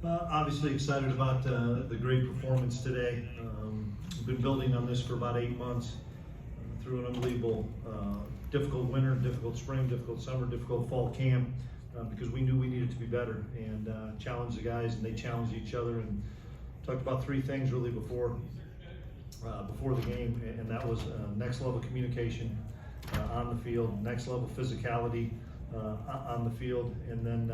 Obviously excited about the great performance today. We've been building on this for about 8 months through an unbelievable, difficult winter, difficult spring, difficult summer, difficult fall camp because we knew we needed to be better and challenge the guys, and they challenged each other, and talked about 3 things really before the game, and that was next level communication on the field, next level physicality on the field, and then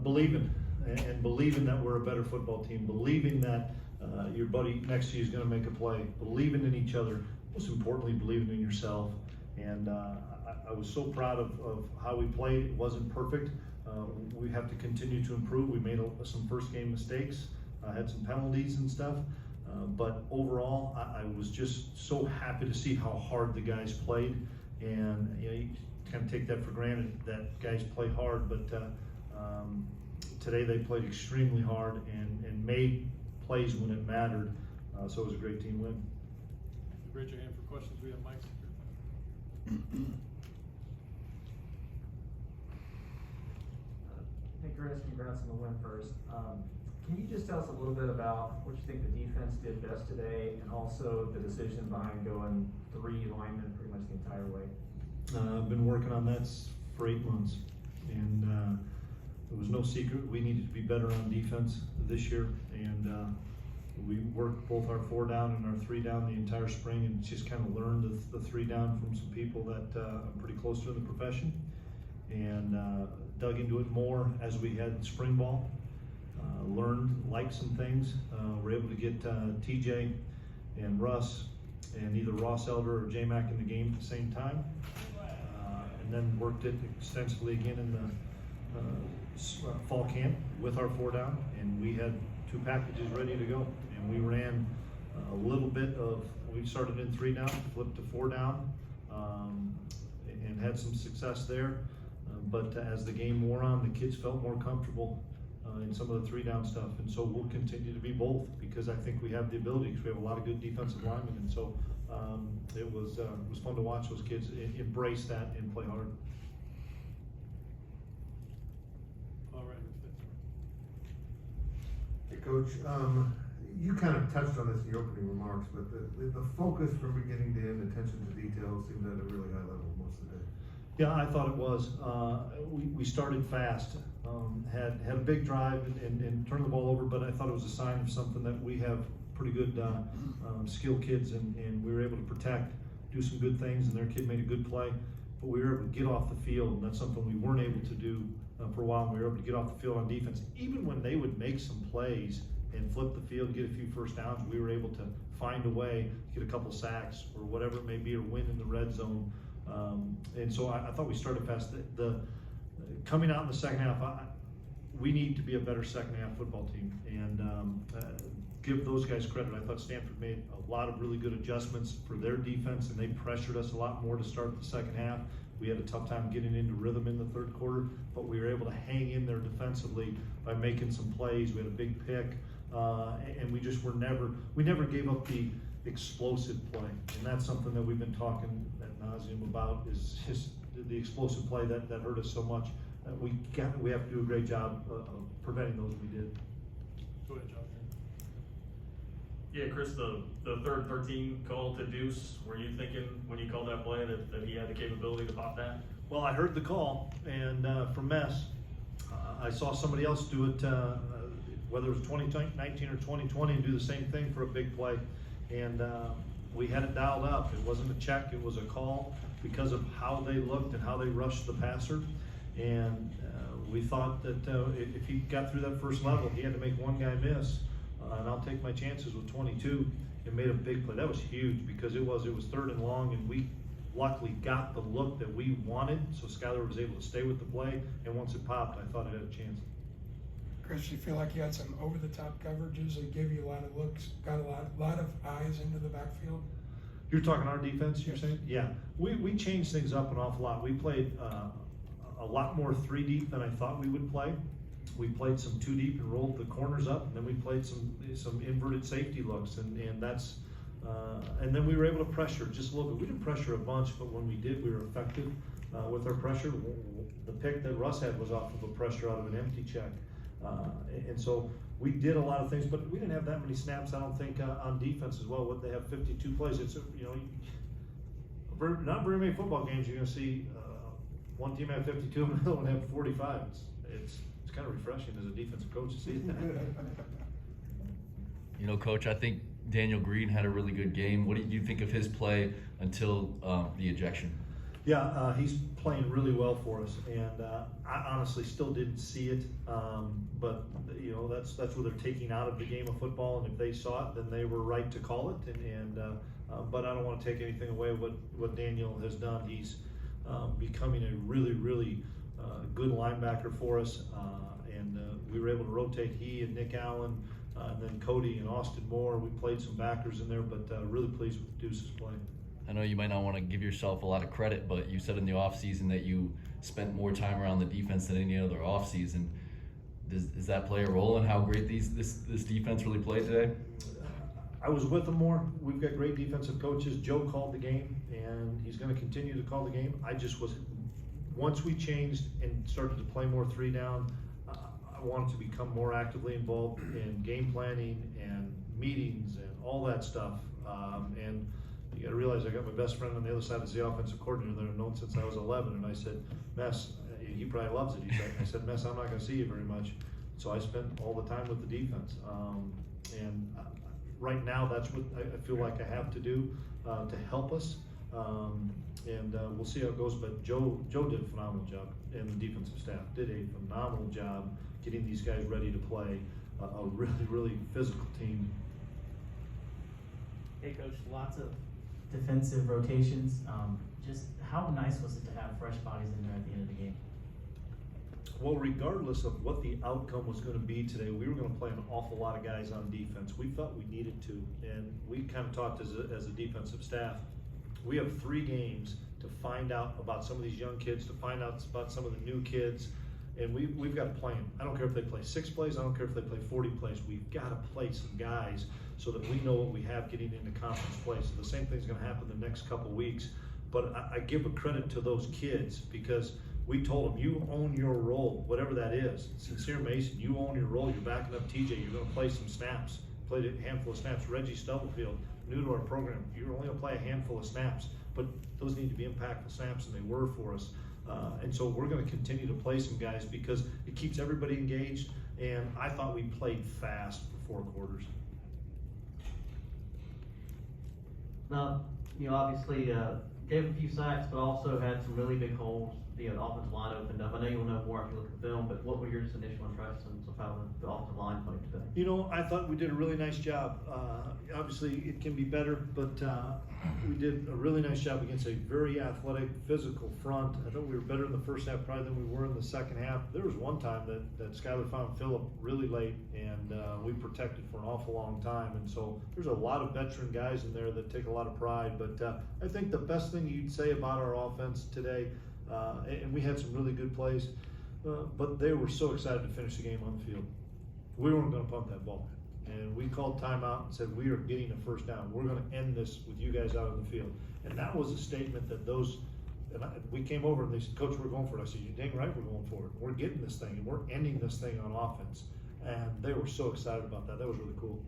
believing that we're a better football team, believing that your buddy next to you is going to make a play, believing in each other, most importantly, believing in yourself. And I was so proud of how we played. It wasn't perfect. We have to continue to improve. We made some first game mistakes, had some penalties and stuff. But overall, I was just so happy to see how hard the guys played. And you kind of take that for granted that guys play hard, but today they played extremely hard and made plays when it mattered. So it was a great team win. Raise your hand for questions. We have mics. Hey Chris, congrats on the win first. Can you just tell us a little bit about what you think the defense did best today, and also the decision behind going 3 linemen pretty much the entire way? I've been working on that for 8 months, and it was no secret we needed to be better on defense this year, and we worked both our 4 down and our 3 down the entire spring, and just kind of learned the 3 down from some people that I'm pretty close to in the profession, and dug into it more as we had spring ball. Learned some things. We're able to get TJ and Russ and either Ross Elder or J-Mac in the game at the same time, and then worked it extensively again in the fall camp with our 4 down, and we had 2 packages ready to go, and we ran a little bit of, we started in 3 down, flipped to 4 down, and had some success there, but as the game wore on, the kids felt more comfortable in some of the 3 down stuff, and so we'll continue to be both, because I think we have the ability, because we have a lot of good defensive linemen, and so it was fun to watch those kids embrace that and play hard. All right. Hey Coach, you kind of touched on this in your opening remarks, but the focus from beginning to end, attention to detail, seemed at a really high level most of the day. Yeah, I thought it was. We started fast, had a big drive and turned the ball over, but I thought it was a sign of something that we have pretty good skilled kids, and we were able to protect, do some good things, and their kid made a good play, but we were able to get off the field, and that's something we weren't able to do for a while. We were able to get off the field on defense. Even when they would make some plays and flip the field, get a few first downs, we were able to find a way to get a couple sacks or whatever it may be, or win in the red zone. And so I thought we started fast. Coming out in the second half, we need to be a better second half football team, and give those guys credit. I thought Stanford made a lot of really good adjustments for their defense, and they pressured us a lot more to start the second half. We had a tough time getting into rhythm in the third quarter, but we were able to hang in there defensively by making some plays. We had a big pick, and we never gave up the explosive play, and that's something that we've been talking ad nauseum about, is just the explosive play that hurt us so much. We have to do a great job of preventing those. We did. Go ahead, Josh. Yeah, Chris, the third 13 call to Deuce, were you thinking when you called that play that he had the capability to pop that? Well, I heard the call, and from Mess, I saw somebody else do it, whether it was 2019 or 2020, and do the same thing for a big play. And we had it dialed up. It wasn't a check, it was a call, because of how they looked and how they rushed the passer. And we thought that if he got through that first level, he had to make one guy miss. And I'll take my chances with 22, and made a big play. That was huge, because it was 3rd and long, and we luckily got the look that we wanted, so Skyler was able to stay with the play, and once it popped, I thought I had a chance. Chris, you feel like you had some over-the-top coverages that gave you a lot of looks, got a lot of eyes into the backfield? You're talking our defense, you're saying? Yeah, we changed things up an awful lot. We played a lot more 3 deep than I thought we would play. We played some 2 deep and rolled the corners up, and then we played some inverted safety looks, and that's and then we were able to pressure just a little bit. We didn't pressure a bunch, but when we did, we were effective with our pressure. The pick that Russ had was off of a pressure out of an empty check. And so we did a lot of things, but we didn't have that many snaps, I don't think, on defense as well. What they have 52 plays. It's, not very many football games you're going to see one team have 52 and another one have 45. It's kind of refreshing as a defensive coach to see that. Coach, I think Daniel Green had a really good game. What do you think of his play until the ejection? Yeah, he's playing really well for us, and I honestly still didn't see it, but that's what they're taking out of the game of football, and if they saw it, then they were right to call it. But I don't want to take anything away what Daniel has done. He's becoming a really, really good linebacker for us, and we were able to rotate he and Nick Allen, and then Cody and Austin Moore. We played some backers in there, but really pleased with Deuce's play. I know you might not want to give yourself a lot of credit, but you said in the offseason that you spent more time around the defense than any other offseason. Does that play a role in how great this defense really played today? I was with them more. We've got great defensive coaches. Joe called the game, and he's going to continue to call the game. I just was, once we changed and started to play more 3 down, I wanted to become more actively involved in game planning and meetings and all that stuff. And you got to realize I got my best friend on the other side as the offensive coordinator that I've known since I was 11, and I said, Mess, he probably loves it. I said, Mess, I'm not going to see you very much. So I spent all the time with the defense. Right now, that's what I feel like I have to do to help us, and we'll see how it goes. But Joe did a phenomenal job, and the defensive staff did a phenomenal job getting these guys ready to play a really, really physical team. Hey, Coach, lots of defensive rotations. Just how nice was it to have fresh bodies in there at the end of the game? Well, regardless of what the outcome was going to be today, we were going to play an awful lot of guys on defense. We felt we needed to, and we kind of talked as a defensive staff. We have 3 games to find out about some of these young kids, to find out about some of the new kids, and we've got to play them. I don't care if they play 6 plays, I don't care if they play 40 plays. We've got to play some guys so that we know what we have getting into conference play. So the same thing's going to happen the next couple weeks. But I give a credit to those kids because we told them, you own your role, whatever that is. Sincere Mason, you own your role. You're backing up TJ. You're going to play some snaps. Played a handful of snaps. Reggie Stubblefield, new to our program. You're only going to play a handful of snaps, but those need to be impactful snaps, and they were for us. And so we're going to continue to play some guys because it keeps everybody engaged. And I thought we played fast for 4 quarters. Now, obviously gave a few sacks, but also had some really big holes. The offensive line opened up. I know you'll know more if you look at the film, but what were your just initial impressions of how the offensive line played today? I thought we did a really nice job. Obviously, it can be better, but we did a really nice job against a very athletic, physical front. I thought we were better in the first half probably than we were in the second half. There was one time that Skyler found Phillip really late, and we protected for an awful long time. And so there's a lot of veteran guys in there that take a lot of pride. But I think the best thing you'd say about our offense today, and we had some really good plays, but they were so excited to finish the game on the field. We weren't going to punt that ball. And we called timeout and said, we are getting a first down. We're going to end this with you guys out on the field. And that was a statement that we came over and they said, Coach, we're going for it. I said, you're dang right we're going for it. We're getting this thing, and we're ending this thing on offense. And they were so excited about that. That was really cool.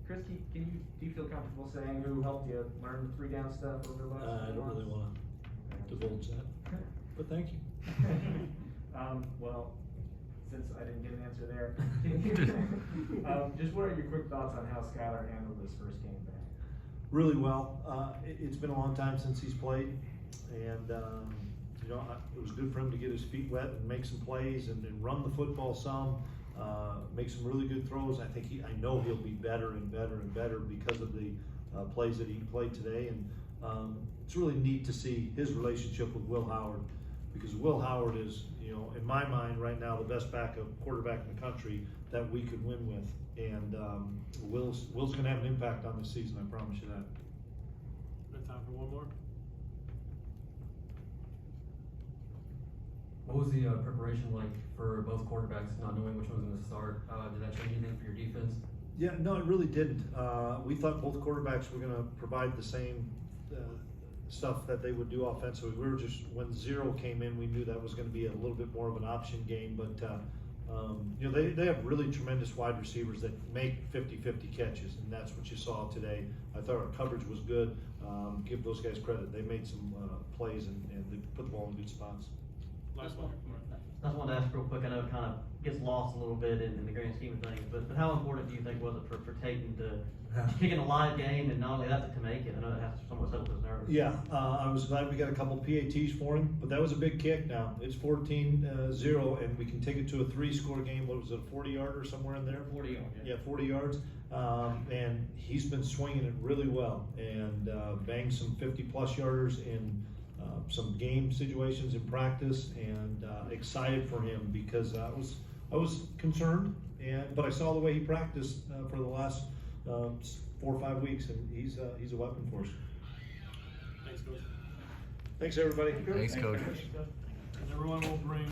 Chris, do you feel comfortable saying who helped you learn the 3 down stuff over the last I don't really want to divulge that, but thank you. Well, since I didn't get an answer there, just what are your quick thoughts on how Skyler handled this first game back? Really well. It's been a long time since he's played, and it was good for him to get his feet wet and make some plays and run the football some, make some really good throws. I know he'll be better and better and better because of the plays that he played today, and it's really neat to see his relationship with Will Howard, because Will Howard is, in my mind right now, the best backup quarterback in the country that we could win with. And Will's going to have an impact on this season, I promise you that. We have time for one more. What was the preparation like for both quarterbacks, not knowing which one was going to start? Did that change anything for your defense? Yeah, no, it really didn't. We thought both quarterbacks were going to provide the same stuff that they would do offensively. We were just, when 0 came in, we knew that was going to be a little bit more of an option game, but You know, they have really tremendous wide receivers that make 50-50 catches, and that's what you saw today. I thought our coverage was good. Give those guys credit. They made some plays and they put the ball in good spots. Last one. I just wanted to ask real quick, I know it kind of gets lost a little bit in the grand scheme of things, but how important do you think was it for Tatum to kick in a live game and not only that, to make it? I know that has to somewhat settle his nerves. Yeah, I was glad we got a couple PATs for him, but that was a big kick now. It's 14-0, and we can take it to a 3-score game. What was it, a 40-yarder somewhere in there? 40 yards. Yeah, 40 yards. And he's been swinging it really well and banged some 50-plus yarders in some game situations in practice, and excited for him because I was concerned, but I saw the way he practiced for the last 4 or 5 weeks, and he's a weapon for us. Thanks, Coach. Thanks, everybody. Thanks, Coach. And everyone will bring